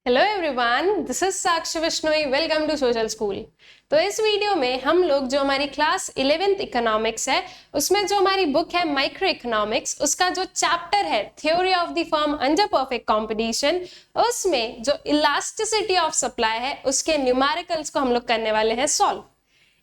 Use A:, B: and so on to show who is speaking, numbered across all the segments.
A: Hello everyone, this is Sakshi Vishnoi. Welcome to social school. तो इस video में हम लोग जो हमारी क्लास 11th इकोनॉमिक्स है उसमें जो हमारी बुक है माइक्रो इकोनॉमिक्स, उसका जो चैप्टर है theory of the firm under perfect competition, उसमें जो इलास्टिसिटी ऑफ सप्लाई है उसके न्यूमेरिकल्स को हम लोग करने वाले हैं सॉल्व।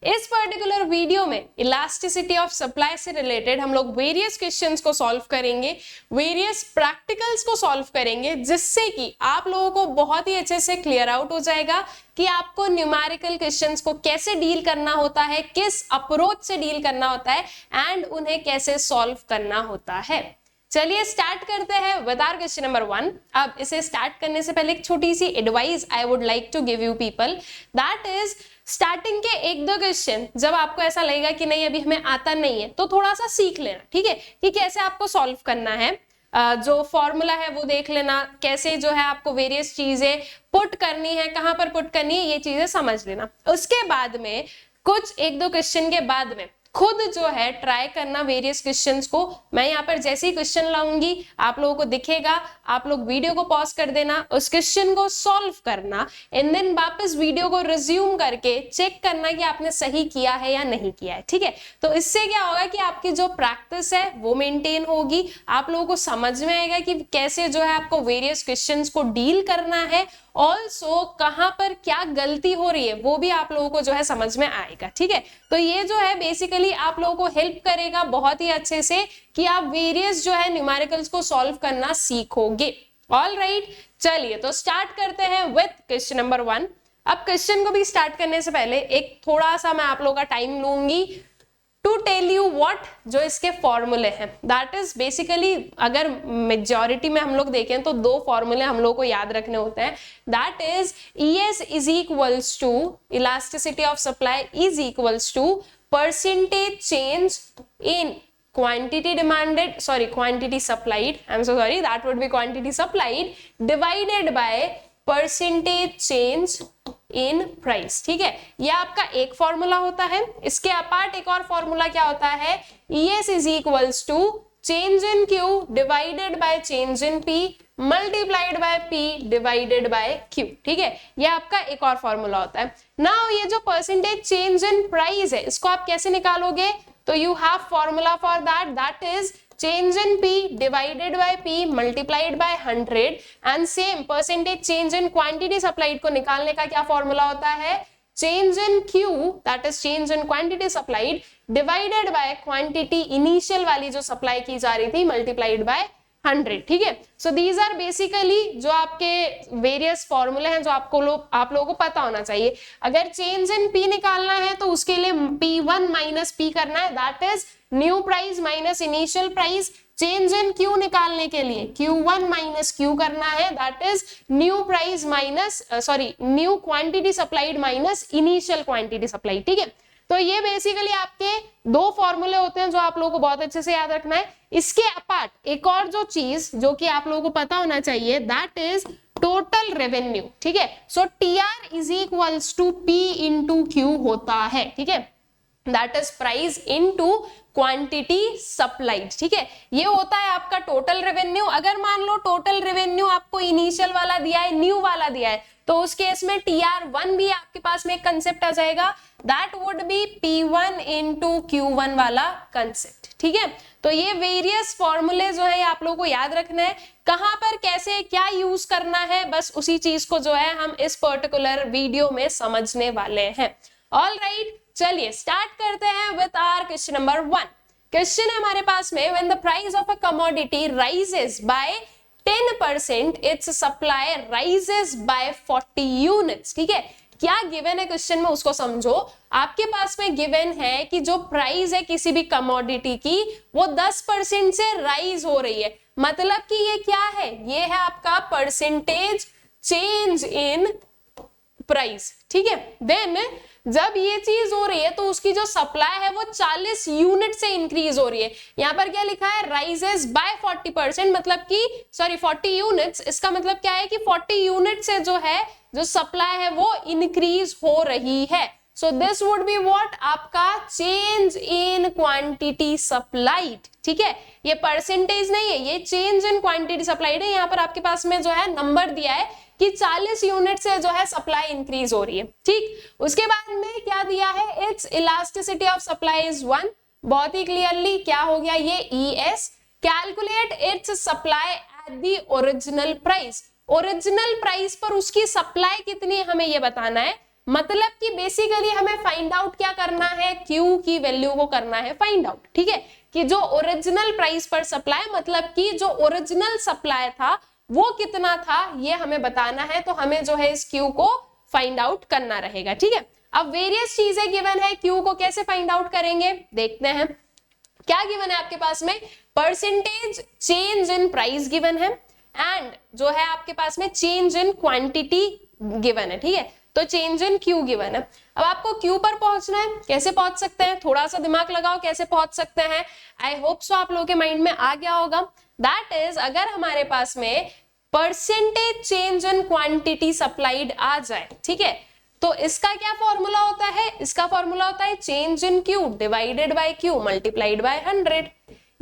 A: इस पर्टिकुलर वीडियो में इलास्टिसिटी ऑफ सप्लाई से रिलेटेड हम लोग वेरियस क्वेश्चंस को सॉल्व करेंगे, वेरियस प्रैक्टिकल्स को सॉल्व करेंगे, जिससे कि आप लोगों को बहुत ही अच्छे से क्लियर आउट हो जाएगा कि आपको न्यूमेरिकल क्वेश्चंस को कैसे डील करना होता है, किस अप्रोच से डील करना होता है एंड उन्हें कैसे सॉल्व करना होता है। चलिए स्टार्ट करते हैं विद आवर क्वेश्चन नंबर 1। अब इसे स्टार्ट करने से पहले एक छोटी सी advice I would like to give you people, that is starting के एक दो क्वेश्चन जब आपको ऐसा लगेगा कि नहीं अभी हमें आता नहीं है तो थोड़ा सा सीख लेना, ठीक है, कि कैसे आपको सॉल्व करना है। जो फॉर्मूला है वो देख लेना, कैसे जो है आपको वेरियस चीजें पुट करनी है, कहां पर पुट करनी है, ये चीजें समझ लेना। उसके बाद में कुछ एक दो क्वेश्चन के बाद में खुद जो है ट्राई करना वेरियस क्वेश्चंस को। मैं यहाँ पर जैसे ही क्वेश्चन लाऊंगी आप लोगों को दिखेगा, आप लोग वीडियो को पॉज कर देना, उस क्वेश्चन को सॉल्व करना एंड देन वापस वीडियो को रिज्यूम करके चेक करना कि आपने सही किया है या नहीं किया है, ठीक है। तो इससे क्या होगा कि आपकी जो प्रैक्टिस है वो मेंटेन होगी, आप लोगों को समझ में आएगा कि कैसे जो है आपको वेरियस क्वेश्चंस को डील करना है, ऑल्सो कहां पर क्या गलती हो रही है वो भी आप लोगों को जो है समझ में आएगा, ठीक है। तो ये जो है बेसिकली आप लोगों को हेल्प करेगा बहुत ही अच्छे से कि आप वेरियस जो है न्यूमेरिकल्स को सॉल्व करना सीखोगे। ऑल राइट, चलिए तो स्टार्ट करते हैं विद क्वेश्चन नंबर 1। अब क्वेश्चन को भी स्टार्ट करने से पहले एक थोड़ा सा मैं आप लोगों का टाइम लूंगी टू टेल यू व्हाट जो इसके फॉर्मूले हैं। दैट इज बेसिकली अगर मेजॉरिटी में हम लोग देखें तो दो फॉर्मूले हम लोग को याद रखने होते हैं। That is ES is equals to elasticity of supply is equals to percentage change in quantity demanded, sorry, quantity supplied, I'm so sorry, that would be quantity supplied divided by percentage change in price, ठीक है। यह आपका एक formula होता है। इसके apart एक और फॉर्मूला क्या होता है, ES is equals to change in Q divided by change in P multiplied by P divided by Q, ठीक है। यह आपका एक और फॉर्मूला होता है। नाउ ये जो परसेंटेज चेंज इन प्राइस है इसको आप कैसे निकालोगे, तो you have formula for that, that is change in P divided by P multiplied by 100 and same percentage change in quantity supplied को निकालने का क्या फॉर्मूला होता है, change in Q that is change in quantity supplied divided by quantity initial वाली जो supply की जा रही थी multiplied by 100, ठीक है। सो दीज आर बेसिकली जो आपके वेरियस फॉर्मूले हैं जो आप लोगों को पता होना चाहिए। अगर चेंज इन P निकालना है तो उसके लिए P1 माइनस P करना है, that is new price minus initial price. Change in Q निकालने के लिए Q1 माइनस Q करना है, that is new price minus new quantity supplied minus initial quantity supply, ठीक है। तो ये बेसिकली आपके दो फॉर्मूले होते हैं जो आप लोगों को बहुत अच्छे से याद रखना है। इसके अपार्ट एक और जो चीज जो कि आप लोगों को पता होना चाहिए, दैट इज टोटल रेवेन्यू, ठीक है। So TR is equals to P into Q होता है, ठीक है, that is price into quantity supplied, ठीक है। ये होता है आपका टोटल रेवेन्यू। अगर मान लो टोटल रेवेन्यू आपको इनिशियल वाला दिया है, न्यू वाला दिया है, तो उस केस में TR1 भी आपके पास में एक कंसेप्ट आ जाएगा, that would B P1 into Q1 वाला कंसेप्ट, ठीक है। तो ये वेरियस फॉर्मूले जो है आप लोगों को याद रखना है, कहां पर कैसे क्या यूज करना है, बस उसी चीज को जो है हम इस पर्टिकुलर वीडियो में समझने वाले हैं। ऑल राइट, चलिए स्टार्ट करते हैं with our question number 1। Question है हमारे पास में, when the price of a commodity rises by 10% its supply rises by 40 units, ठीक है। क्या गिवन है क्वेश्चन में उसको समझो। आपके पास में गिवन है कि जो प्राइस है किसी भी कमोडिटी की वो 10% से राइज हो रही है, मतलब कि ये क्या है, ये है आपका परसेंटेज चेंज इन प्राइस, ठीक है। देन जब ये चीज हो रही है तो उसकी जो सप्लाई है वो 40 यूनिट से इंक्रीज हो रही है। यहाँ पर क्या लिखा है, राइजेस बाय 40%, मतलब कि 40 यूनिट्स, इसका मतलब क्या है कि 40 यूनिट से जो है जो सप्लाई है वो इंक्रीज हो रही है। So this would be what, आपका चेंज इन क्वांटिटी सप्लाइड, ठीक है। ये परसेंटेज नहीं है, ये चेंज इन क्वांटिटी सप्लाइड है। यहाँ पर आपके पास में जो है नंबर दिया है कि 40 यूनिट से जो है सप्लाई इंक्रीज हो रही है। ठीक, उसके बाद में क्या दिया है, it's elasticity of supply is 1। बहुत ही क्लियरली क्या हो गया ये ES। Calculate its supply at the original price. Original price पर उसकी सप्लाई कितनी है हमें ये बताना है। मतलब कि बेसिकली हमें फाइंड आउट क्या करना है, Q की वैल्यू को करना है फाइंड आउट। ठीक है, कि जो ओरिजिनल प्राइस पर सप्लाई, मतलब कि जो ओरिजिनल सप्लाई था वो कितना था ये हमें बताना है। तो हमें जो है इस Q को फाइंड आउट करना रहेगा। ठीक है, अब वेरियस चीजें गिवन है, Q को कैसे फाइंड आउट करेंगे देखते हैं। क्या गिवन है आपके पास में, percentage change in price given है एंड जो है आपके पास में चेंज इन क्वांटिटी गिवन है। ठीक है, तो चेंज इन Q गिवन है। अब आपको Q पर पहुंचना है, कैसे पहुंच सकते हैं, थोड़ा सा दिमाग लगाओ कैसे पहुंच सकते हैं। आई होप सो आप लोगों के माइंड में आ गया होगा। दैट इज, अगर हमारे पास में percentage change in quantity supplied आ जाए, ठीक है, तो इसका क्या फॉर्मूला होता है, इसका फॉर्मूला होता है change in Q divided by Q multiplied by 100।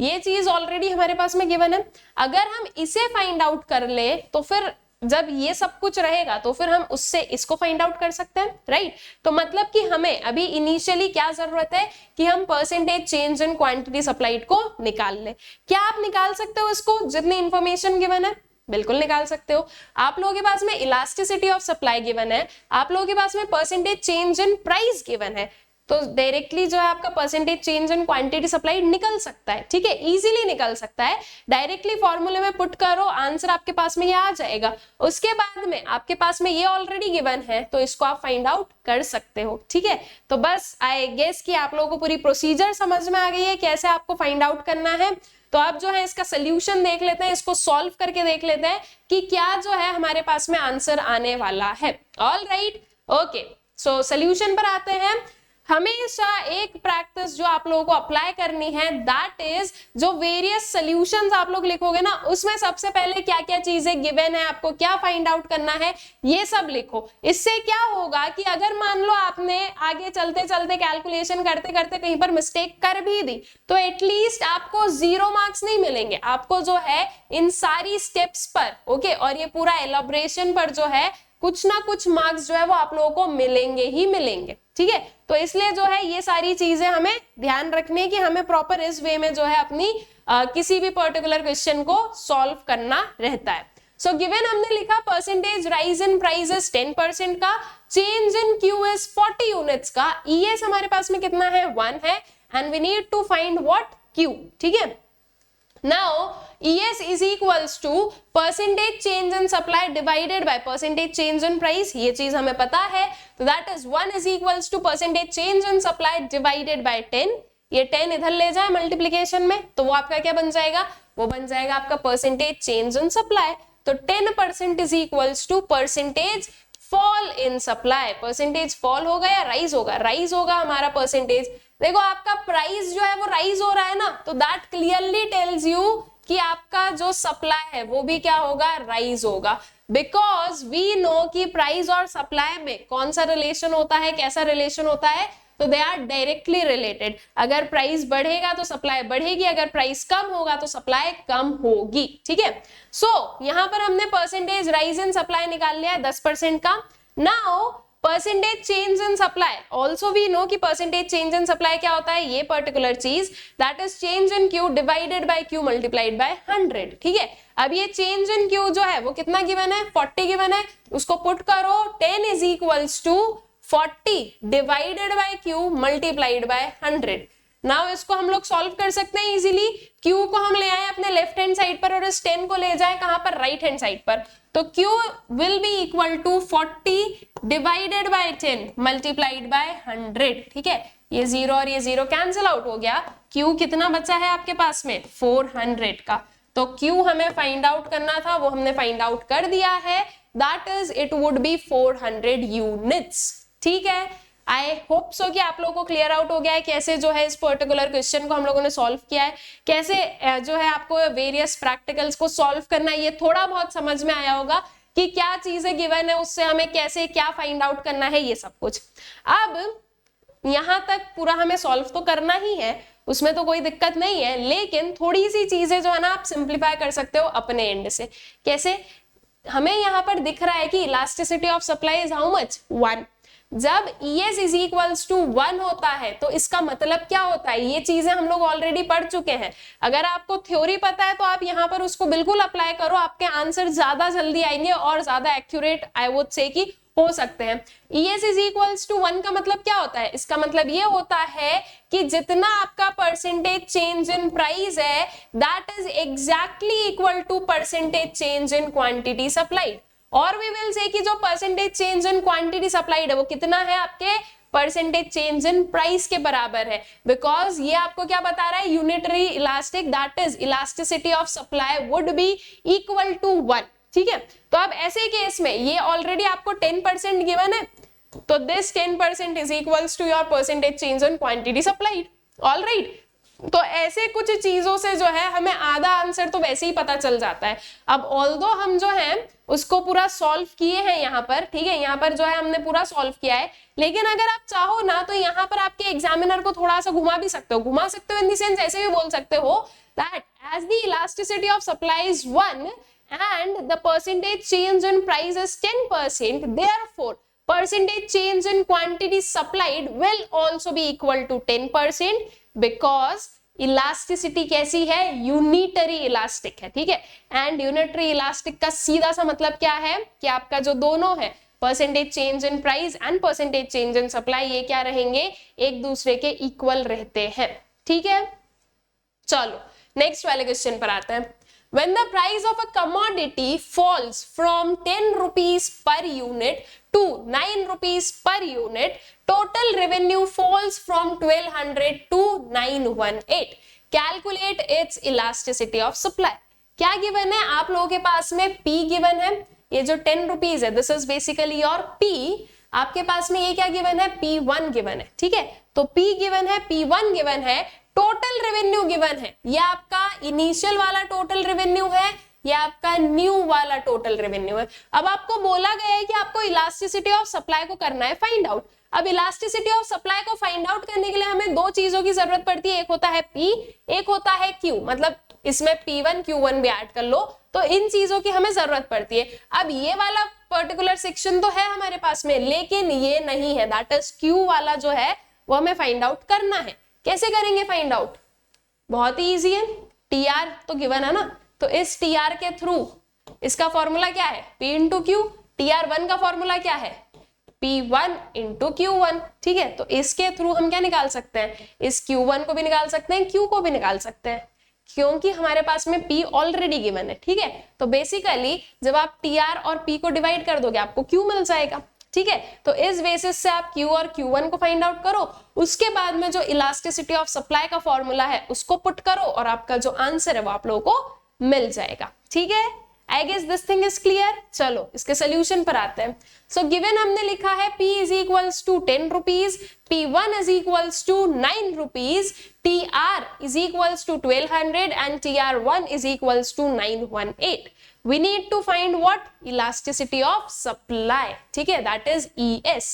A: ये चीज ऑलरेडी हमारे पास में गिवन है। अगर हम इसे फाइंड आउट कर ले तो फिर जब ये सब कुछ रहेगा तो फिर हम उससे इसको फाइंड आउट कर सकते हैं, राइट। तो मतलब कि हमें अभी इनिशियली क्या जरूरत है कि हम percentage change in quantity supplied को निकाल ले। क्या आप निकाल सकते हो इसको, जितनी इंफॉर्मेशन गिवन है बिल्कुल निकाल सकते हो। आप लोगों के पास में इलास्टिसिटी ऑफ सप्लाई गिवन है, आप लोगों के पास में percentage change in price given है, तो डायरेक्टली जो है आपका percentage change in quantity supply निकल सकता है। ठीक है, इजीली निकल सकता है। डायरेक्टली फॉर्मूले में पुट करो, आंसर आपके पास में ये आ जाएगा। उसके बाद में आपके पास में ये ऑलरेडी गिवन है तो इसको आप फाइंड आउट कर सकते हो। ठीक है, तो बस आई गेस कि आप लोगों को पूरी प्रोसीजर समझ में आ गई है कैसे आपको फाइंड आउट करना है। तो आप जो है इसका सोल्यूशन देख लेते हैं, इसको सॉल्व करके देख लेते हैं कि क्या जो है हमारे पास में आंसर आने वाला है। All right, okay, so solution पर आते हैं। हमेशा एक प्रैक्टिस जो आप लोगों को अप्लाई करनी है, दैट इज जो वेरियस सॉल्यूशंस आप लोग लिखोगे ना, उसमें सबसे पहले क्या क्या चीजें गिवन है, आपको क्या फाइंड आउट करना है, ये सब लिखो। इससे क्या होगा कि अगर मान लो आपने आगे चलते चलते कैलकुलेशन करते करते कहीं पर मिस्टेक कर भी दी तो एटलीस्ट आपको 0 मार्क्स नहीं मिलेंगे, आपको जो है इन सारी स्टेप्स पर, ओके, और ये पूरा एलैबोरेशन पर जो है कुछ ना कुछ मार्क्स जो है वो आप लोगों को मिलेंगे ही मिलेंगे। ठीक है, तो इसलिए जो है ये सारी चीजें हमें ध्यान रखनी है कि हमें प्रॉपर इस वे में जो है अपनी किसी भी पर्टिकुलर क्वेश्चन को सॉल्व करना रहता है। सो गिवन हमने लिखा percentage rise in price is 10% का, change in Q is 40 units का, ES हमारे पास में कितना है 1 है, and we need to find what Q। ठीक है, now ES is equals to percentage change in supply divided by percentage change in price, ये चीज हमें पता है। तो that is 1 is equals to percentage change in supply divided by 10। ये 10 इधर ले जाए मल्टीप्लिकेशन में तो वो आपका क्या बन जाएगा, वो बन जाएगा आपका परसेंटेज चेंज इन सप्लाई। तो 10% is equals to percentage fall in supply. Percentage fall होगा या राइज होगा, राइज होगा हमारा परसेंटेज। देखो आपका प्राइस जो है वो राइज हो रहा है ना, तो दैट क्लियरली टेल्स यू कि आपका जो सप्लाई है वो भी क्या होगा, राइज होगा। बिकॉज वी नो कि प्राइस और सप्लाई में कौन सा रिलेशन होता है, कैसा रिलेशन होता है, तो दे आर डायरेक्टली रिलेटेड। अगर प्राइस बढ़ेगा तो सप्लाई बढ़ेगी, अगर प्राइस कम होगा तो सप्लाई कम होगी। ठीक है, सो यहाँ पर हमने परसेंटेज राइज इन सप्लाई निकाल लिया है 10% का। Now percentage change in supply, also we know कि परसेंटेज चेंज इन सप्लाई क्या होता है, ये पर्टिकुलर चीज, that is change in Q divided by Q multiplied by 100। ठीक है, अब ये चेंज इन Q जो है वो कितना गिवन है, 40 गिवन है, उसको पुट करो, 10 is equals to 40 divided by Q multiplied by 100। Now इसको हम लोग सॉल्व कर सकते हैं इजीली। Q को हम ले आए अपने लेफ्ट हैंड साइड पर और इस 10 को ले जाए कहां पर, राइट हैंड साइड पर। तो Q will be equal to 40 divided by 10 multiplied by 100। ठीक है, ये 0 और ये 0 कैंसिल आउट हो गया। Q कितना बचा है आपके पास में, 400 का। तो Q हमें फाइंड आउट करना था, वो हमने फाइंड आउट कर दिया है, that is it would be 400 units. ठीक है, आई होप सो कि आप लोगों को क्लियर आउट हो गया है कैसे जो है इस पर्टिकुलर क्वेश्चन को हम लोगों ने सॉल्व किया है, कैसे जो है आपको वेरियस प्रैक्टिकल्स को सॉल्व करना है। ये थोड़ा बहुत समझ में आया होगा कि क्या चीजें गिवन है, उससे हमें कैसे क्या फाइंड आउट करना है, ये सब कुछ। अब यहां तक पूरा हमें सॉल्व तो करना ही है, उसमें तो कोई दिक्कत नहीं है, लेकिन थोड़ी सी चीजें जो है ना आप सिंप्लीफाई कर सकते हो अपने एंड से। कैसे, हमें यहाँ पर दिख रहा है कि elasticity of supply is how much 1। जब ES इज इक्वल्स टू 1 होता है तो इसका मतलब क्या होता है, ये चीजें हम लोग ऑलरेडी पढ़ चुके हैं। अगर आपको थ्योरी पता है तो आप यहाँ पर उसको बिल्कुल अप्लाई करो, आपके आंसर ज्यादा जल्दी आएंगे और ज्यादा एक्यूरेट आई वुड से कि हो सकते हैं। ES इज इक्वल्स टू 1 का मतलब क्या होता है, इसका मतलब ये होता है कि जितना आपका परसेंटेज चेंज इन प्राइस है that is exactly equal to percentage change in quantity supplied. और वी विल से कि जो percentage change in quantity supplied है वो कितना है, आपके परसेंटेज चेंज इन प्राइस के बराबर है। बिकॉज ये आपको क्या बता रहा है, unitary elastic that is elasticity of supply would be equal to 1। ठीक है, तो अब ऐसे केस में ये ऑलरेडी आपको 10% गिवन है, तो this 10% is equals to your percentage change in quantity supplied. Alright, तो ऐसे कुछ चीजों से जो है हमें आधा आंसर तो वैसे ही पता चल जाता है। अब ऑल्दो हम जो है उसको पूरा सॉल्व किए हैं यहाँ पर, ठीक है, यहाँ पर जो है हमने पूरा सॉल्व किया है, लेकिन अगर आप चाहो ना तो यहाँ पर आपके एग्जामिनर को थोड़ा सा घुमा भी सकते हो, इन द सेंस ऐसे भी बोल सकते हो that as the elasticity of supply is 1 and the percentage change in price is 10%, therefore percentage change in quantity supplied will also be equal to 10% because elasticity कैसी है, यूनिटरी इलास्टिक है। ठीक है, एंड यूनिटरी इलास्टिक का सीधा सा मतलब क्या है कि आपका जो दोनों है percentage change in price and percentage change in supply, ये क्या रहेंगे, एक दूसरे के इक्वल रहते हैं। ठीक है, चलो नेक्स्ट वाले क्वेश्चन पर आते हैं। When the price of a commodity falls from 10 rupees per unit to 9 rupees per unit, total revenue falls from 1200 to 918. Calculate its elasticity of supply. क्या गिवन है आप लोगों के पास में, P गिवन है, ये जो 10 रुपीज है this is basically your P। आपके पास में ये क्या गिवन है, P1 गिवन है। ठीक है, तो P गिवन है, P1 गिवन है, टोटल रेवेन्यू गिवन है, ये आपका इनिशियल वाला टोटल रेवेन्यू है, ये आपका न्यू वाला टोटल रेवेन्यू है। अब आपको बोला गया है कि आपको इलास्टिसिटी ऑफ सप्लाई को करना है फाइंड आउट। अब इलास्टिसिटी ऑफ सप्लाई को फाइंड आउट करने के लिए हमें दो चीजों की जरूरत पड़ती है, एक होता है P, एक होता है Q, मतलब इसमें P1 Q1 भी ऐड कर लो, तो इन चीजों की हमें जरूरत पड़ती है। अब ये वाला पर्टिकुलर सेक्शन तो है हमारे पास में, लेकिन ये नहीं है, दैट इज Q वाला जो है वो हमें फाइंड आउट करना है। कैसे करेंगे फाइंड आउट, बहुत ही इजी है, TR तो गिवन है ना, तो इस TR के थ्रू इसका फॉर्मूला क्या है, P इंटू Q। TR1 का फॉर्मूला क्या है, P1 इंटू Q1। ठीक है, तो इसके थ्रू हम क्या निकाल सकते हैं, इस Q1 को भी निकाल सकते हैं, Q को भी निकाल सकते हैं, क्योंकि हमारे पास में P ऑलरेडी गिवन है। ठीक है, तो बेसिकली जब आप TR और P को डिवाइड कर दोगे आपको Q मिल जाएगा। ठीक है, तो इस बेसिस से आप Q और Q1 को फाइंड आउट करो, उसके बाद में जो इलास्टिसिटी ऑफ सप्लाई का फॉर्मूला है उसको पुट करो और आपका जो आंसर है वो आप लोगों को मिल जाएगा। ठीक है, I guess this thing is clear. चलो इसके सोल्यूशन पर आते हैं। सो गिवन हमने लिखा है P is equals to 10 rupees, P1 is equals to 9 rupees, TR is equals to 1200 and TR1 is equals to 918। We need to find what? Elasticity of supply. ठीक है, that is ES.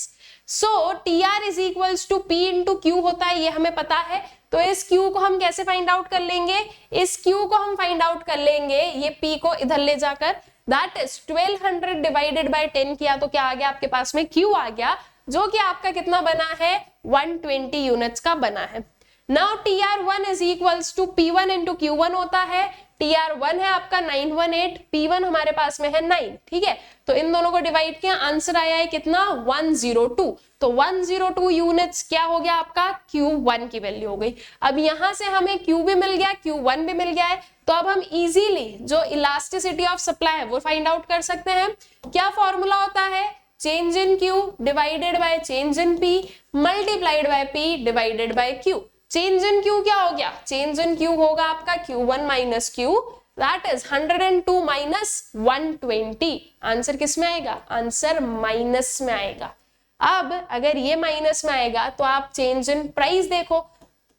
A: So TR is equals to P into Q होता है, ये हमें पता है। तो इस Q को हम कैसे फाइंड आउट कर लेंगे, इस Q को हम फाइंड आउट कर लेंगे ये P को इधर ले जाकर, that is 1200 डिवाइडेड बाय 10 किया तो क्या आ गया आपके पास में, Q आ गया, जो कि आपका कितना बना है, 120 यूनिट्स का बना है। Now TR1 is equals to P1 into Q1 होता है, TR1 है आपका 918, P1 हमारे पास में है 9। ठीक है, तो इन दोनों को डिवाइड किया, आंसर आया है कितना, 102। तो 102 यूनिट्स क्या हो गया आपका, Q1 की वैल्यू हो गई। अब यहां से हमें Q भी मिल गया, Q1 भी मिल गया है, तो अब हम इजीली जो इलास्टिसिटी ऑफ सप्लाई है वो फाइंड आउट कर सकते हैं। क्या फॉर्मूला होता है, change in Q divided by change in P multiplied by P divided by Q। Change in Q क्या हो गया, चेंज इन Q होगा आपका Q1 minus Q, that is 102 minus 120। Answer किस में आएगा, आंसर माइनस में आएगा। अब अगर ये माइनस में आएगा तो आप चेंज इन प्राइस देखो,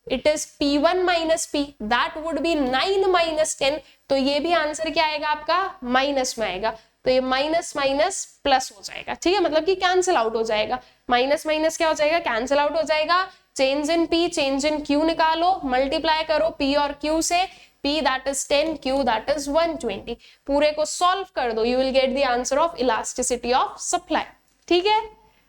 A: it is P1 minus P, that would B 9 minus 10, तो ये भी आंसर क्या आएगा आपका, माइनस में आएगा। तो ये माइनस माइनस प्लस हो जाएगा। ठीक है, मतलब कि कैंसिल आउट हो जाएगा, माइनस माइनस क्या हो जाएगा, कैंसिल आउट हो जाएगा। Change in P change in Q निकालो, मल्टीप्लाई करो P और Q से, P that is 10, Q that is 120. पूरे को सॉल्व कर दो, you will get the answer of elasticity of supply. ठीक है,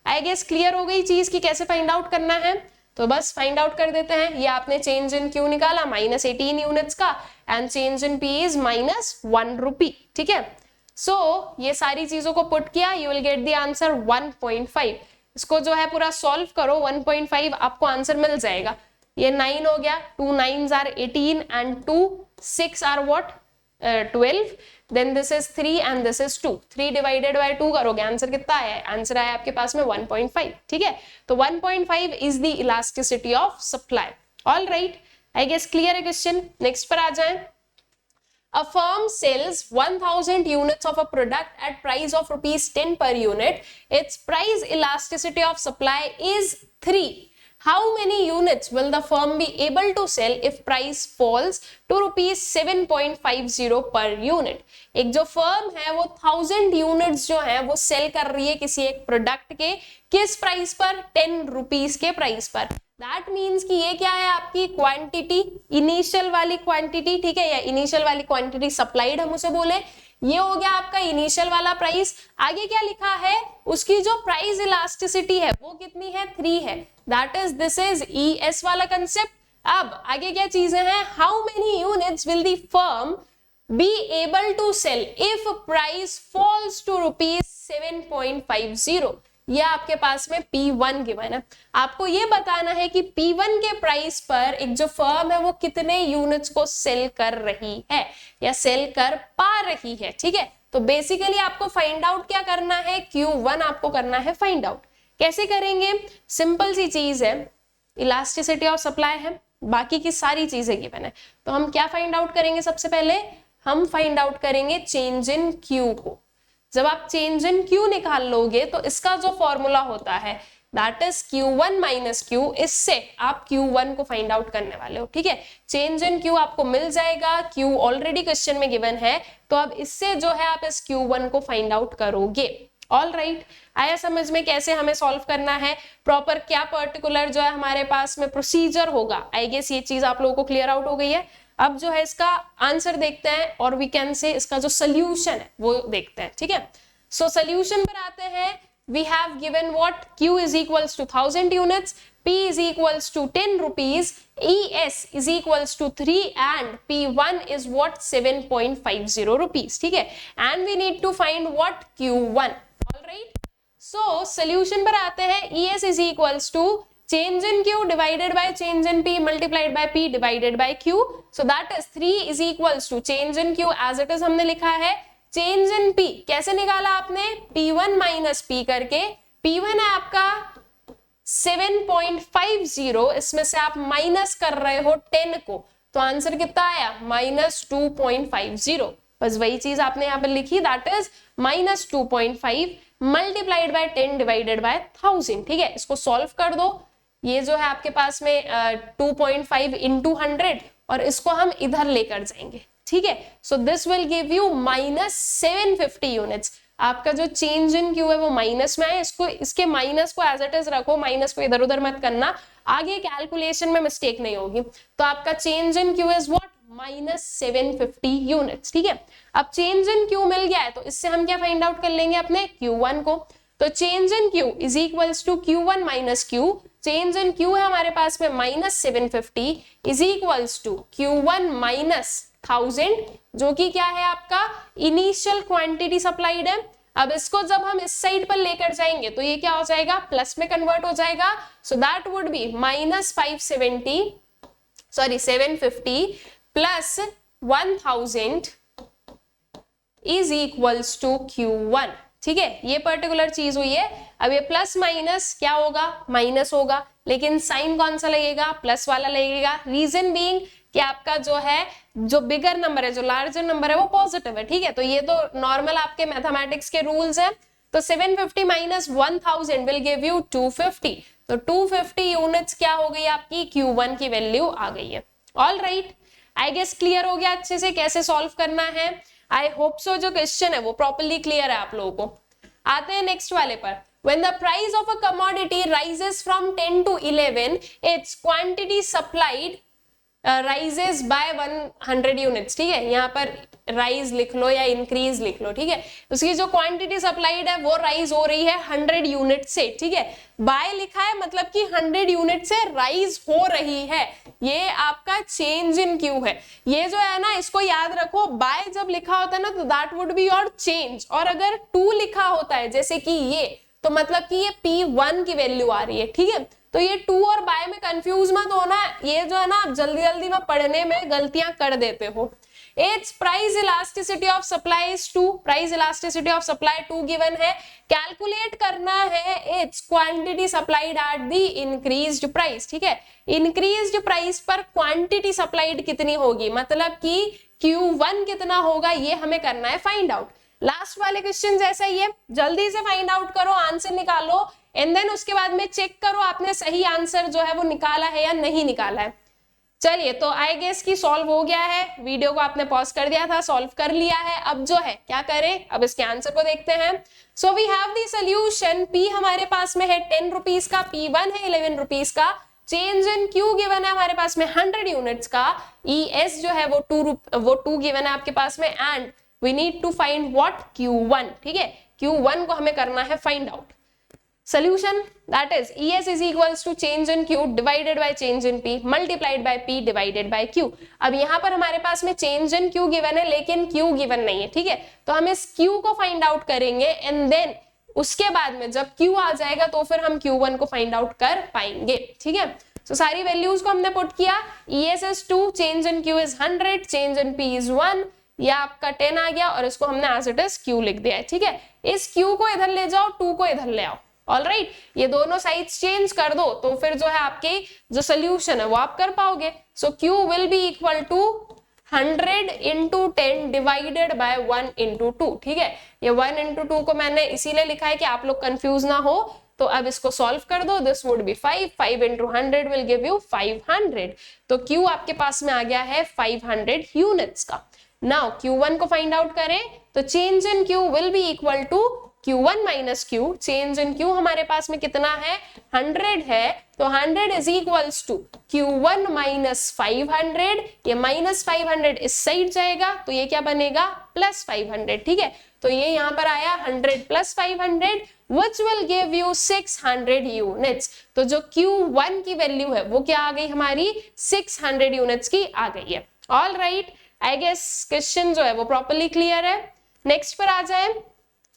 A: आई गेस क्लियर हो गई चीज की कैसे फाइंड आउट करना है. तो बस फाइंड आउट कर देते हैं. ये आपने चेंज इन क्यू निकाला -18 यूनिट्स का and change in P is -1 रुपी. ठीक है, सो ये सारी चीजों को पुट किया, you will get the answer 1.5. इसको जो है पूरा सॉल्व करो, 1.5 आपको आंसर मिल जाएगा. ये 9 हो गया, 2 9s are 18 and 2 6 are what 12. Then this is 3 and this is 2. 3 divided by 2 करोगे, आंसर कितना आया है? आंसर आया आपके पास में 1.5. ठीक है, तो 1.5 is the elasticity of supply. All right, I guess clear है क्वेश्चन. नेक्स्ट पर आ जाएं. A firm sells 1000 units of a product at price of rupees 10 per unit. Its price elasticity of supply is 3. How many units will the firm be able to sell if price falls to rupees 7.50 per unit? एक जो firm है वो 1000 units जो है वो cell कर रही है किसी एक प्रोडक्ट के किस प्राइस पर? 10 रुपीज के प्राइस पर. दैट मीन्स कि ये क्या है आपकी क्वांटिटी, इनिशियल वाली क्वांटिटी. ठीक है, या इनिशियल वाली क्वांटिटी सप्लाइड हम उसे बोले. ये हो गया आपका इनिशियल वाला प्राइस. आगे क्या लिखा है? उसकी जो प्राइस इलास्टिसिटी है वो कितनी है? 3 है. That is this is ES वाला कंसेप्ट. अब आगे क्या चीजें हैं? How many units will the firm be able to sell if price falls to rupees 7.50. ये आपके पास में P1 गिवन है. आपको ये बताना है कि P1 के प्राइस पर एक जो फर्म है वो कितने यूनिट्स को सेल कर रही है या सेल कर पा रही है. ठीक है, तो बेसिकली आपको फाइंड आउट क्या करना है? Q1 आपको करना है फाइंड आउट. कैसे करेंगे? सिंपल सी चीज है, इलास्टिसिटी ऑफ सप्लाई है, बाकी की सारी चीजें गिवन है. तो हम क्या फाइंड आउट करेंगे? सबसे पहले हम फाइंड आउट करेंगे चेंज इन क्यू को. जब आप चेंज इन क्यू निकाल लोगे तो इसका जो फॉर्मूला होता है that is Q1 minus Q. इससे आप Q1 को फाइंड आउट करने वाले हो. ठीक है, चेंज इन Q आपको मिल जाएगा, Q ऑलरेडी क्वेश्चन में गिवन है, तो अब इससे जो है आप इस Q1 को फाइंड आउट करोगे. ऑल राइट, आया समझ में कैसे हमें सॉल्व करना है? प्रॉपर क्या पर्टिकुलर जो है हमारे पास में प्रोसीजर होगा. आई गेस ये चीज आप लोगों को क्लियर आउट हो गई है. अब जो है इसका आंसर देखते हैं और वी कैन से इसका जो सोल्यूशन है वो देखते हैं. ठीक है, सो सोल्यूशन पर आते हैं. We have given what? Q is equals to 1000 units, P is equals to 10 rupees, ES is equals to 3 and P1 is what? 7.50 rupees. ठीक है, and we need to find what? Q1. All right, so solution पर आते हैं. ES is equals to change in Q divided by change in P multiplied by P divided by Q. So that is 3 is equals to change in Q as it is हमने लिखा है. change in P कैसे निकाला आपने? P1 minus P करके. P1 है आपका 7.50, इसमें से आप माइनस कर रहे हो 10 को, तो आंसर कितना आया? -2.50. बस वही चीज आपने यहाँ पर लिखी, that is -2.5 multiplied by 10 divided bye 1000. ठीक है, इसको सॉल्व कर दो. ये जो है आपके पास में 2.5 इंटू 100 और इसको हम इधर लेकर जाएंगे. ठीक है, so this will give you -750 units. आपका जो चेंज इन क्यू है वो माइनस में है, इसको इसके माइनस को एज इट इज रखो, माइनस को इधर उधर मत करना, आगे कैलकुलेशन में मिस्टेक नहीं होगी. तो आपका change in Q is what? -750 units. ठीक है, अब चेंज इन क्यू मिल गया है तो इससे हम क्या फाइंड आउट कर लेंगे? अपने Q1 को. तो change in Q is equals to Q1 minus Q. Change in Q है हमारे पास में -750 is equals to Q1 minus 1000, जो कि क्या है आपका इनिशियल क्वांटिटी सप्लाइड है. अब इसको जब हम इस साइड पर लेकर जाएंगे तो ये क्या हो जाएगा? प्लस में कन्वर्ट हो जाएगा. So that would be -750 plus 1000 is equals to Q1. ठीक है, ये पर्टिकुलर चीज हुई है. अब ये प्लस माइनस क्या होगा? माइनस होगा, लेकिन साइन कौन सा लगेगा? प्लस वाला लगेगा. रीजन बीइंग कि आपका जो है जो बिगर नंबर है, जो लार्जर नंबर है वो पॉजिटिव है. ठीक है, तो ये तो नॉर्मल आपके मैथमेटिक्स के रूल्स है. तो 750 माइनस 1000 विल गिव यू 250. तो 250 यूनिट्स क्या हो गई आपकी? Q1 की वैल्यू आ गई है. All right, I guess clear हो गया अच्छे से कैसे सॉल्व करना है. आई होप सो जो क्वेश्चन है वो प्रॉपर्ली क्लियर है आप लोगों को. आते हैं नेक्स्ट वाले पर. When the price of a commodity rises from 10 to 11, its quantity supplied rises by 100 units, ठीक है, यहाँ पर राइज लिख लो या इंक्रीज लिख लो, ठीक है, उसकी जो क्वांटिटी सप्लाइड है वो राइज हो रही है 100 यूनिट से, ठीक है, बाय लिखा है मतलब कि 100 यूनिट से राइज हो रही है, ये आपका चेंज इन क्यू है। ये जो है ना इसको याद रखो, बाय जब लिखा होता है ना तो that would be your change, और अगर 2 लिखा होता है जैसे कि ये, तो मतलब कि ये P1 की वैल्यू आ रही है, ठीक है, तो ये 2 और बाय में कंफ्यूज मत होना, ये जो है ना आप जल्दी जल्दी में पढ़ने में गलतियां कर देते हो। Its price elasticity of supply is 2, price elasticity of supply 2 given है, कैलकुलेट करना है its quantity supplied at the increased price, ठीक है, increased price पर quantity supplied कितनी होगी, मतलब कि Q1 कितना होगा, ये हमें करना है फाइंड आउट। लास्ट वाले क्वेश्चन जैसा ही है, जल्दी से फाइंड आउट करो, आंसर निकालो, एंड देन उसके बाद में चेक करो आपने सही आंसर जो है वो निकाला है या नहीं निकाला है। चलिए, तो आई गेस कि सॉल्व हो गया है, वीडियो को आपने पॉज कर दिया था, सॉल्व कर लिया है, अब जो है क्या करें, अब इसके आंसर को देखते हैं। So we have the solution, P हमारे पास में है 10 रुपीज का, P1 है 11 रुपीज का, चेंज इन Q गिवन है हमारे पास में 100 यूनिट्स का, ES जो है वो 2 गिवन है आपके पास में, and we need to find what Q1, ठीक है, Q1 को हमें करना है find out. Solution, that is ES is equals to change in Q divided by change in P multiplied by P divided by Q। अब यहाँ पर हमारे पास में change in Q given है लेकिन Q given नहीं है, ठीक है, तो हम इस Q को फाइंड आउट करेंगे एंड देन उसके बाद में जब Q आ जाएगा तो फिर हम Q1 को फाइंड आउट कर पाएंगे, ठीक है। तो सारी वैल्यूज को हमने पुट किया, ES is 2, change in Q is 100, change in P is 1, या आपका 10 आ गया और इसको हमने एज इट इज Q लिख दिया है, ठीक है। इस Q को इधर ले जाओ, 2 को इधर ले आओ, ऑलराइट, ये दोनों साइड्स चेंज कर दो तो फिर जो है आपके जो सोल्यूशन है वो आप कर पाओगे। So Q will be equal to 100 into 10 divided by 1 into 2, ठीक है, ये 1 इंटू 2 को मैंने इसीलिए लिखा है कि आप लोग कंफ्यूज ना हो, तो अब इसको सॉल्व कर दो, this would be 5 into 100 will give you 500, तो Q आपके पास में आ गया है 500 यूनिट्स का। नाउ Q1 को फाइंड आउट करें तो change in Q will be equal to Q1 minus Q, change in Q हमारे पास में कितना है 100 है, तो 100 is equals to Q1 minus 500, ये माइनस 500 इस साइड जाएगा तो ये क्या बनेगा प्लस 500, ठीक है, तो ये यहाँ पर आया 100 plus 500 which will give you 600 units, तो जो Q1 की वैल्यू है वो क्या आ गई हमारी 600 यूनिट्स की आ गई है। All right, I guess question जो है वो प्रॉपर्ली क्लियर है। नेक्स्ट पर आ जाए,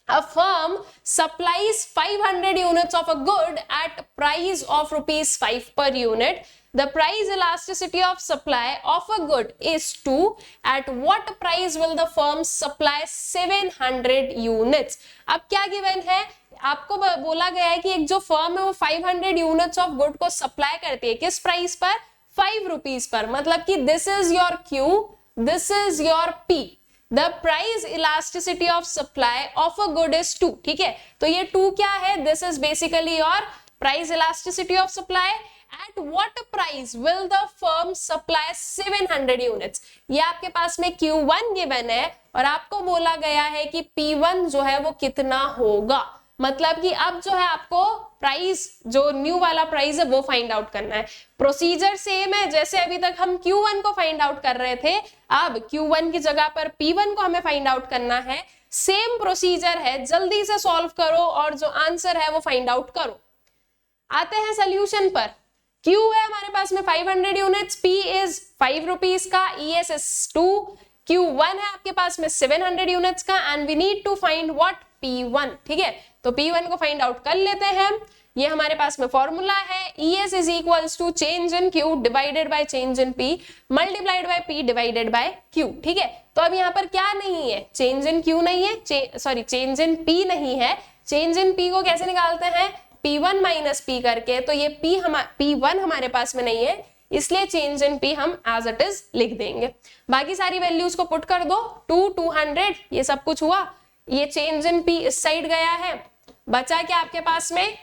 A: a firm supplies 500 units of a good at price of rupees 5 per unit. The price elasticity of supply of a good is 2. At what price will the firm supply 700 units? अब क्या given है, आपको बोला गया है कि एक जो फर्म है वो 500 यूनिट्स ऑफ गुड को सप्लाई करती है, किस प्राइस पर 5 रुपीज पर, मतलब कि this is your Q, this is your P, The price elasticity of supply of a good is 2, ठीक है, तो ये 2 क्या है, this is basically your price elasticity of supply. At what price will the firm supply 700 units? ये आपके पास में Q1 given है और आपको बोला गया है कि P1 जो है वो कितना होगा, मतलब कि अब जो है आपको प्राइस जो न्यू वाला प्राइस है वो फाइंड आउट करना है। प्रोसीजर सेम है जैसे अभी तक हम Q1 को फाइंड आउट कर रहे थे, अब Q1 की जगह पर P1 को हमें फाइंड आउट करना है, सेम प्रोसीजर है, जल्दी से सॉल्व करो और जो आंसर है वो फाइंड आउट करो। आते हैं सोल्यूशन पर, Q है हमारे पास में 500 यूनिट्स, P इज 5 रुपीज का, ES इज 2, Q1 है आपके पास में 700 यूनिट्स का, and we need to find what P1, ठीक है, तो P1 को फाइंड आउट कर लेते हैं। ये हमारे पास में फॉर्मूला है, ES is equals to change in Q divided by change in P multiplied by P divided by Q, ठीक है, तो अब यहाँ पर क्या नहीं है, चेंज इन Q नहीं है, सॉरी चेंज इन P नहीं है, चेंज इन P को कैसे निकालते हैं P1 माइनस P करके, तो ये P1 हमारे पास में नहीं है, इसलिए चेंज इन P हम एज इट इज लिख देंगे। बाकी सारी वैल्यूज को पुट कर दो, 200 ये सब कुछ हुआ, ये चेंज इन P इस साइड गया है, बचा क्या आपके पास में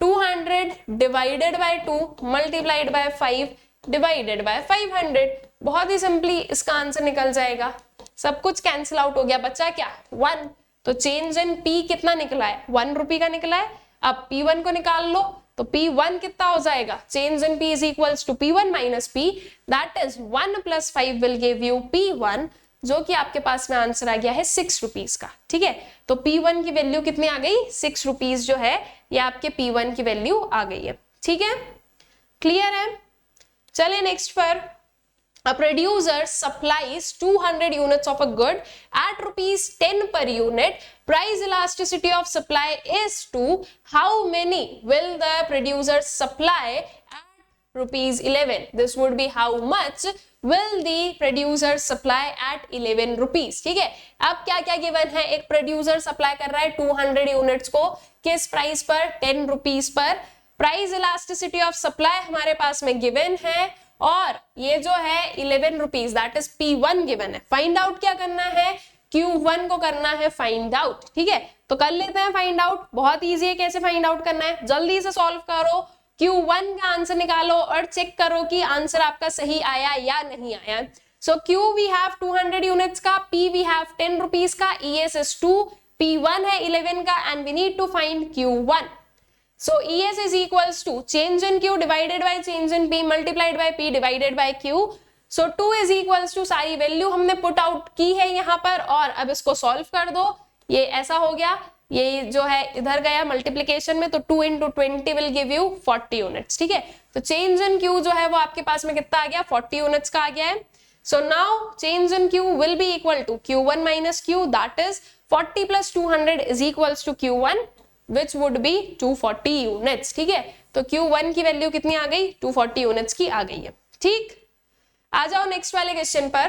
A: 200 divided by 2 multiplied by 5 divided by 500, बहुत ही सिंपली इसका आंसर निकल जाएगा, सब कुछ कैंसिल आउट हो गया, बचा क्या 1, तो चेंज इन P कितना निकला है 1 रुपए का निकला है। अब P1 को निकाल लो, तो P1 कितना हो जाएगा, change in P is equals to P1 minus P, that is 1 plus 5 will give you P1, जो कि आपके पास में आंसर आ गया है 6 रुपीज का। ठीक है, तो P1 की वैल्यू कितनी आ गई, 6 रुपीज जो है ये आपके P1 की वैल्यू आ गई है। ठीक है, क्लियर है। चलिए नेक्स्ट पर, a producer supplies 200 units of a good at rupees 10 per unit. Price elasticity of supply is to how many will the producer supply at rupees 11? This would be how much will the producer supply at 11 rupees. ठीक है, अब क्या क्या given है, एक producer supply कर रहा है 200 यूनिट्स को किस प्राइस पर, 10 rupees per. Price elasticity of supply हमारे पास में गिवन है और ये जो है 11 rupees that is P1 given है। फाइंड आउट क्या करना है, Q1 को करना है फाइंड आउट। ठीक है, तो कर लेते हैं फाइंड आउट, बहुत इजी है कैसे फाइंड आउट करना है, जल्दी से सॉल्व करो, Q1 का आंसर निकालो और चेक करो कि आंसर आपका सही आया या नहीं आया। So Q we have 200 units का, P वी हैव 10 रुपीज का, ES is 2, P1 है 11 का and we need to find Q1। So ES is equals to change in Q divided by change in P multiplied by P divided by Q. So 2 is equals to सारी value हमने put out की है यहाँ पर और अब इसको solve कर दो। ये ऐसा हो गया, ये जो है इधर गया मल्टीप्लीकेशन में, तो 2 into 20 will give you 40 units. ठीक है, तो चेंज इन Q जो है वो आपके पास में कितना आ गया, 40 यूनिट्स का आ गया है। So now change in Q will be equal to Q1 minus Q, that is 40 plus 200 is equals to Q1, which would be 240 units. ठीक है, तो Q1 की वैल्यू कितनी आ गई, 240 यूनिट्स की आ गई है। ठीक, आ जाओ नेक्स्ट वाले क्वेश्चन पर।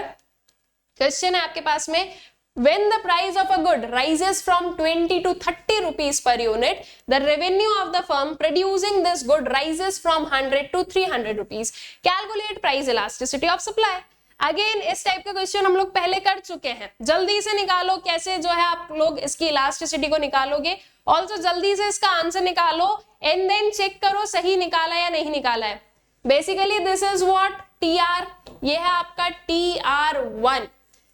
A: क्वेश्चन है आपके पास में, when the price of a good rises from 20 to 30 rupees per unit, the revenue of the firm producing this good rises from 100 to 300 rupees. Calculate price elasticity of supply. Again इस type का question हम लोग पहले कर चुके हैं, जल्दी से निकालो कैसे जो है आप लोग इसकी इलास्टिसिटी को निकालोगे, ऑल्सो जल्दी से इसका आंसर निकालो एंड देन चेक करो सही निकाला या नहीं निकाला है। Basically this is what, TR, ये है आपका TR1,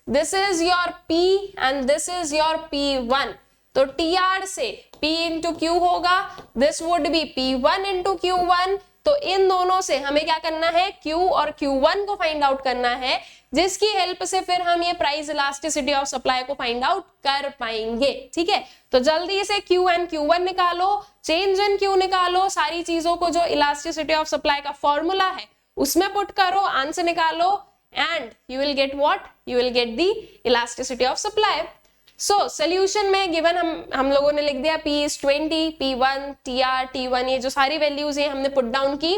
A: this is your P and this is your P1। तो TR से P इंटू Q होगा, this would be P1 into Q1। तो इन दोनों से हमें क्या करना है, Q और Q1 को फाइंड आउट करना है, जिसकी हेल्प से फिर हम ये प्राइस इलास्टिसिटी ऑफ सप्लाई को फाइंड आउट कर पाएंगे। ठीक है, तो जल्दी से Q एंड Q1 निकालो, चेंज इन Q निकालो, सारी चीजों को जो इलास्टिसिटी ऑफ सप्लाई का फॉर्मूला है उसमें पुट करो, आंसर निकालो and you will get what, you will get the elasticity of supply. So solution में गिवन हम लोगों ने लिख दिया P is 20, P1, TR, T1, ये जो सारी वैल्यूज हैं हमने पुट डाउन की।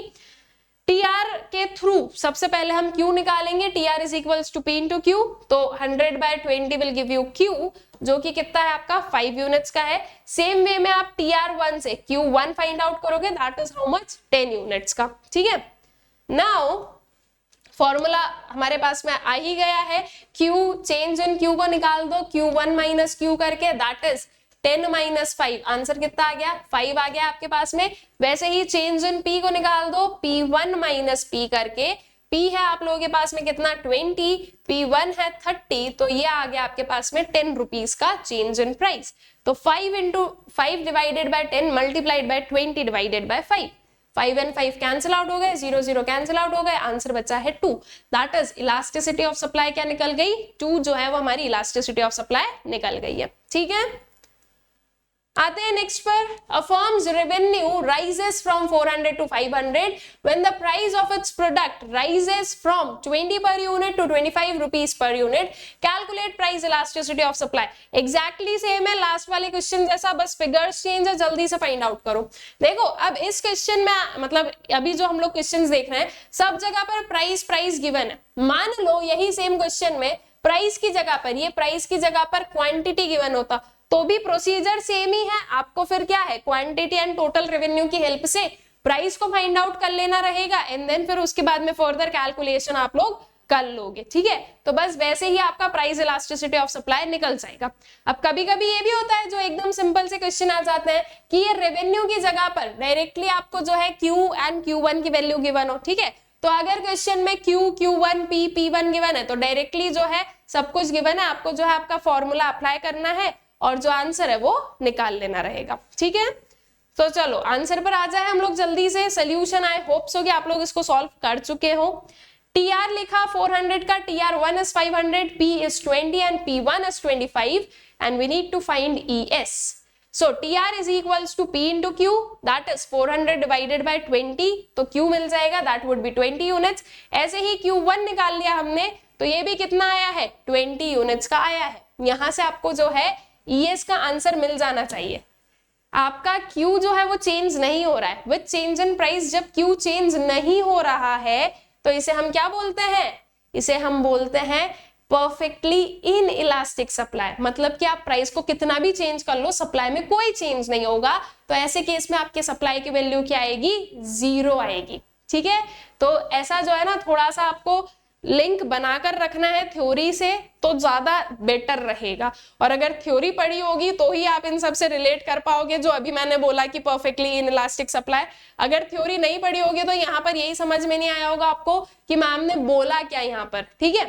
A: TR के थ्रू सबसे पहले हम Q निकालेंगे, TR is equals to P into Q, तो 100 by 20 will give you Q, जो कि कितना है आपका 5 यूनिट्स का है। सेम वे में आप TR1 से Q1 फाइंड आउट करोगे, that is how much, 10 units का। ठीक है, नाउ फॉर्मूला हमारे पास में आ ही गया है, Q, चेंज इन Q को निकाल दो Q1 माइनस Q करके, दैट इज 10 माइनस 5, आंसर कितना आ गया, 5 आ गया आपके पास में। वैसे ही चेंज इन P को निकाल दो P1 माइनस P करके, P है आप लोगों के पास में कितना 20, P1 है 30, तो ये आ गया आपके पास में 10 रुपीज का चेंज इन प्राइस। तो 5 divided by 10 multiplied bye 20 divided by 5, 5 and 5 cancel out हो गए, 0 0 कैंसिल आउट हो गए, आंसर बचा है 2। That is elasticity of supply क्या निकल गई, 2 जो है वो हमारी इलास्टिसिटी ऑफ सप्लाई निकल गई है। ठीक है, आते हैं नेक्स्ट पर। अ firms revenue rises from 400 to 500 when the price of its product rises from 20 per unit to 25 rupees per unit. Calculate price elasticity of supply. Exactly same है लास्ट वाले क्वेश्चन जैसा, बस फिगर्स चेंज है, जल्दी से find out करो। देखो अब इस क्वेश्चन में मतलब अभी जो हम लोग क्वेश्चन देख रहे हैं सब जगह पर प्राइस गिवन है। मान लो यही सेम क्वेश्चन में प्राइस की जगह पर, ये प्राइस की जगह पर क्वांटिटी गिवन होता तो भी प्रोसीजर सेम ही है, आपको फिर क्या है क्वांटिटी एंड टोटल रेवेन्यू की हेल्प से प्राइस को फाइंड आउट कर लेना रहेगा एंड देन फिर उसके बाद में फर्दर कैलकुलेशन आप लोग कर लोगे। ठीक है, तो बस वैसे ही आपका प्राइस इलास्टिसिटी ऑफ सप्लाई निकल जाएगा। अब कभी कभी ये भी होता है जो एकदम सिंपल से क्वेश्चन आ जाते हैं कि ये रेवेन्यू की जगह पर डायरेक्टली आपको जो है Q एंड Q1 की वैल्यू गिवन हो। ठीक है, तो अगर क्वेश्चन में Q, Q1, P, P1 given है तो डायरेक्टली जो है सब कुछ गिवन है, आपको जो है आपका फॉर्मूला अप्लाई करना है और जो आंसर है वो निकाल लेना रहेगा। ठीक है, तो चलो आंसर पर आ जाए हम लोग जल्दी से। सोल्यूशन आई होप सो कि आप लोग इसको सॉल्व कर चुके हो। TR लिखा 400 का, TR1 is 500, P is 20 and P1 is 25 and we need to find ES. So TR is equals to P into Q, that is 400 divided by 20, तो Q मिल जाएगा, that would be 20 units। ऐसे ही Q1 निकाल लिया हमने, तो ये भी कितना आया है, 20 यूनिट्स का आया है। यहां से आपको जो है ES का आंसर मिल जाना चाहिए। आपका Q जो है वो चेंज नहीं हो रहा है, विद चेंज इन प्राइस जब Q चेंज नहीं हो रहा है तो इसे हम क्या बोलते हैं, इसे हम बोलते हैं परफेक्टली इन इलास्टिक सप्लाई। मतलब कि आप प्राइस को कितना भी चेंज कर लो, सप्लाई में कोई चेंज नहीं होगा, तो ऐसे केस में आपके सप्लाई की वैल्यू क्या आएगी, 0 आएगी। ठीक है, तो ऐसा जो है ना थोड़ा सा आपको लिंक बनाकर रखना है थ्योरी से, तो ज्यादा बेटर रहेगा। और अगर थ्योरी पढ़ी होगी तो ही आप इन सब से रिलेट कर पाओगे, जो अभी मैंने बोला कि परफेक्टली इन इलास्टिक सप्लाई। अगर थ्योरी नहीं पढ़ी होगी तो यहाँ पर यही समझ में नहीं आया होगा आपको कि मैम ने बोला क्या यहाँ पर। ठीक है,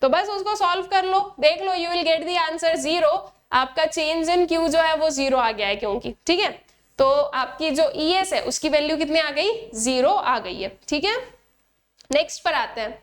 A: तो बस उसको सॉल्व कर लो, देख लो, you will get the answer 0। आपका चेंज इन क्यू जो है वो 0 आ गया है क्योंकि। ठीक है, तो आपकी जो ES है उसकी वैल्यू कितनी आ गई, 0 आ गई है। ठीक है, नेक्स्ट पर आते हैं।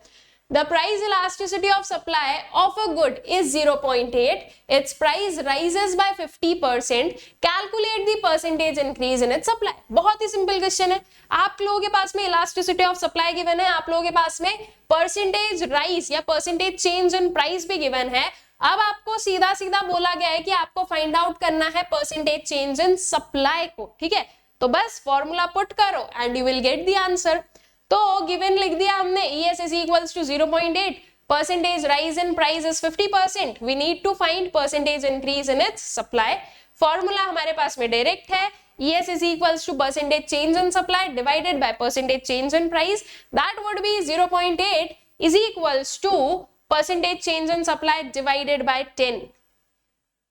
A: The price elasticity of supply of a good is 0.8. Its price rises by 50%. Calculate the percentage increase in its supply. बहुत ही सिंपल क्वेश्चन है। आप लोगों के पास में इलास्टिसिटी ऑफ सप्लाई गिवन है, आप लोगों के पास में परसेंटेज राइज या परसेंटेज चेंज इन प्राइस भी गिवन है। अब आपको सीधा सीधा बोला गया है कि आपको फाइंड आउट करना है परसेंटेज चेंज इन सप्लाई को। ठीक है, तो बस फॉर्मूला पुट करो and you will get the answer. तो गिवन लिख दिया हमने, ES is equals to 0.8, percentage rise in price is 50%, we need to find percentage increase in its supply। Formula हमारे पास में डायरेक्ट है, ES is equals to percentage change in supply divided by percentage change in price, that would be 0.8 is equals to percentage change in supply divided by 10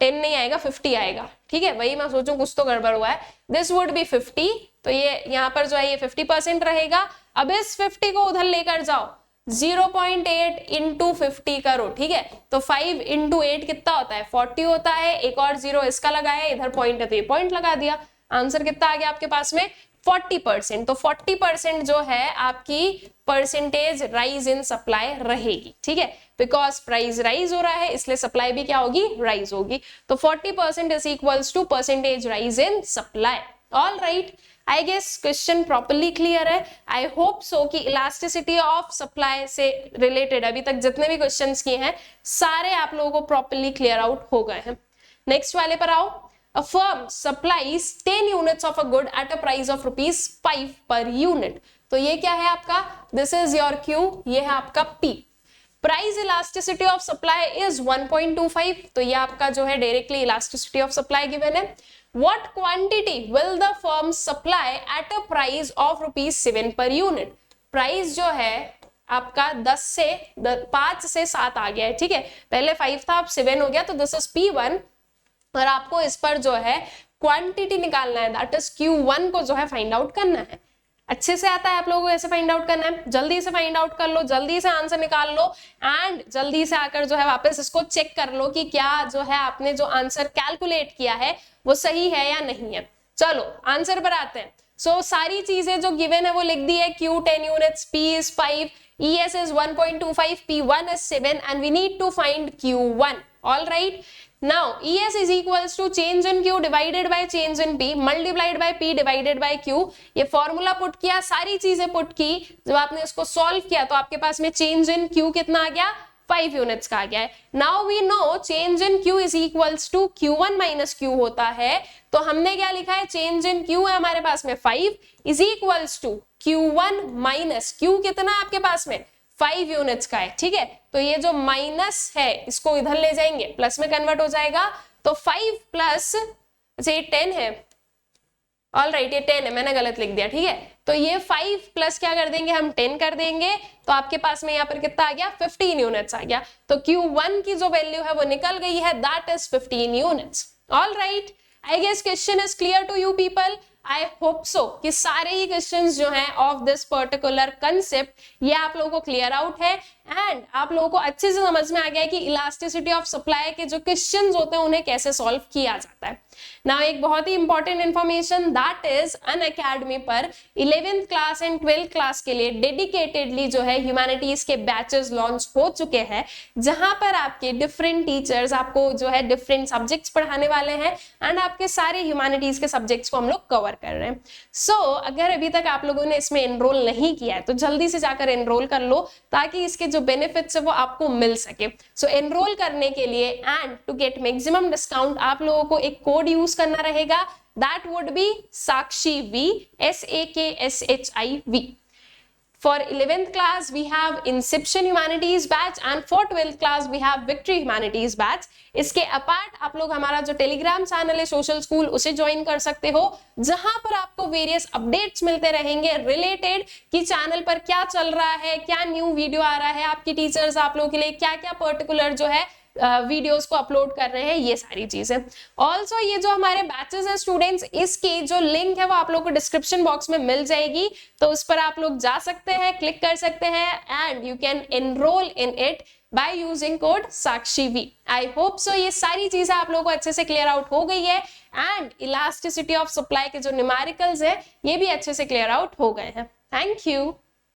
A: नहीं आएगा, 50 आएगा। ठीक है, वही मैं सोचूं कुछ तो गड़बड़ हुआ है। दिस वुड बी 50, तो ये यहाँ पर जो है ये 50% रहेगा। अब इस 50 को उधर लेकर जाओ, 0.8 इंटू 50 करो। ठीक है, तो 5 इंटू 8 कितना होता है, 40 होता है। एक और 0 इसका लगाया, इधर पॉइंट है तो ये पॉइंट लगा दिया। आंसर कितना आ गया आपके पास में, 40%। तो 40% जो है आपकी परसेंटेज राइज इन सप्लाई रहेगी। ठीक है, बिकॉज प्राइस राइज हो रहा है इसलिए सप्लाई भी क्या होगी, राइज होगी। तो 40% is equals to percentage rise in supply. All right, I guess question properly clear है। आई होप सो कि इलास्टिसिटी ऑफ सप्लाई से रिलेटेड अभी तक जितने भी क्वेश्चंस किए हैं सारे आप लोगों को प्रॉपरली क्लियर आउट हो गए हैं। नेक्स्ट वाले पर आओ। A firm supplies 10 units of a good at a price of ₹5 per unit. तो ये क्या है आपका, this is your Q, ये है आपका P। Price elasticity of supply is 1.25, तो ये आपका जो है directly elasticity of supply given है। What quantity will the firm supply at a price of ₹7 per unit? Price जो है आपका 5 से 7 आ गया है। ठीक है, पहले 5 था अब 7 हो गया, तो दिस इज P1 और आपको इस पर जो है क्वांटिटी निकालना है, दैट इज Q1 को जो है फाइंड आउट करना है। अच्छे से आता है आप लोगों को ऐसे फाइंड आउट करना है, जल्दी से फाइंड आउट कर लो, जल्दी से आंसर निकाल लो एंड जल्दी से आकर जो है वापस इसको चेक कर लो कि क्या जो है आपने जो आंसर कैलकुलेट किया है वो सही है या नहीं है। चलो आंसर पर आते हैं। सो सारी चीजें जो गिवन है वो लिख दी है। Q 10 units, P is 5, ES is 1.25, P1 is 7 and we need to find Q1. All right. Now ES is equals to change in Q divided by change in P multiplied by P divided by Q। ये formula put किया, सारी चीजें put की, जब आपने इसको solve किया तो आपके पास में चेंज इन Q कितना आ गया, 5 यूनिट्स का आ गया है। Now we know change in Q is equals to Q1 minus Q होता है, तो हमने क्या लिखा है, चेंज इन Q है हमारे पास में 5 is equals to Q1 minus Q कितना है आपके पास में, 5 यूनिट्स का है। ठीक है, तो ये जो माइनस है इसको इधर ले जाएंगे, प्लस में कन्वर्ट हो जाएगा, तो 5 प्लस ये 10 है। ऑल राइट, ये 10 है, मैंने गलत लिख दिया। ठीक है, तो ये 5 प्लस क्या कर देंगे हम, 10 कर देंगे, तो आपके पास में यहाँ पर कितना आ गया, 15 यूनिट्स आ गया। तो Q1 की जो वैल्यू है वो निकल गई है, that is 15 units. All right, I guess question is clear to you people. I hope so कि सारे ही क्वेश्चंस जो हैं ऑफ दिस पर्टिकुलर कंसेप्ट ये आप लोगों को क्लियर आउट है एंड आप लोगों को अच्छे से समझ में आ गया है कि इलास्टिसिटी ऑफ सप्लाई के जो क्वेश्चंस होते हैं उन्हें कैसे सॉल्व किया जाता है। नाउ एक बहुत ही important information that is Unacademy पर 11th class and 12th class के लिए डेडिकेटेडली जो है ह्यूमैनिटीज के बैचेस लॉन्च हो चुके हैं, जहां पर आपके डिफरेंट टीचर्स आपको जो है डिफरेंट सब्जेक्ट्स पढ़ाने वाले हैं एंड आपके सारे ह्यूमैनिटीज के सब्जेक्ट्स को हम लोग कवर कर रहे हैं। सो अगर अभी तक आप लोगों ने इसमें एनरोल नहीं किया है तो जल्दी से जाकर एनरोल कर लो ताकि इसके जो बेनिफिट्स है वो आपको मिल सके। सो एनरोल करने के लिए and to get maximum discount आप लोगों को एक कोड यूज करना रहेगा, that would be Sakshi V, SAKSHIV। For 11th class we have Inception Humanities batch and for 12th class we have Victory Humanities batch। इसके अपार्ट आप लोग हमारा जो टेलीग्राम चैनल है सोशल स्कूल उसे ज्वाइन कर सकते हो, जहां पर आपको वेरियस अपडेट्स मिलते रहेंगे रिलेटेड कि चैनल पर क्या चल रहा है, क्या न्यू वीडियो आ रहा है, आपकी टीचर्स आप लोगों के लिए क्या क्या पर्टिकुलर जो है वीडियोस को अपलोड कर रहे हैं, ये सारी चीजें। ऑल्सो ये जो हमारे बैचेस हैं स्टूडेंट्स, इसकी जो लिंक है वो आप लोग को डिस्क्रिप्शन बॉक्स में मिल जाएगी, तो उस पर आप लोग जा सकते हैं, क्लिक कर सकते हैं and you can enrol in it by using code Sakshi V। I hope सो ये सारी चीजें आप लोगों को अच्छे से क्लियर आउट हो गई है एंड इलास्टिसिटी ऑफ सप्लाई के जो न्यूमेरिकल्स है ये भी अच्छे से क्लियर आउट हो गए हैं। Thank you.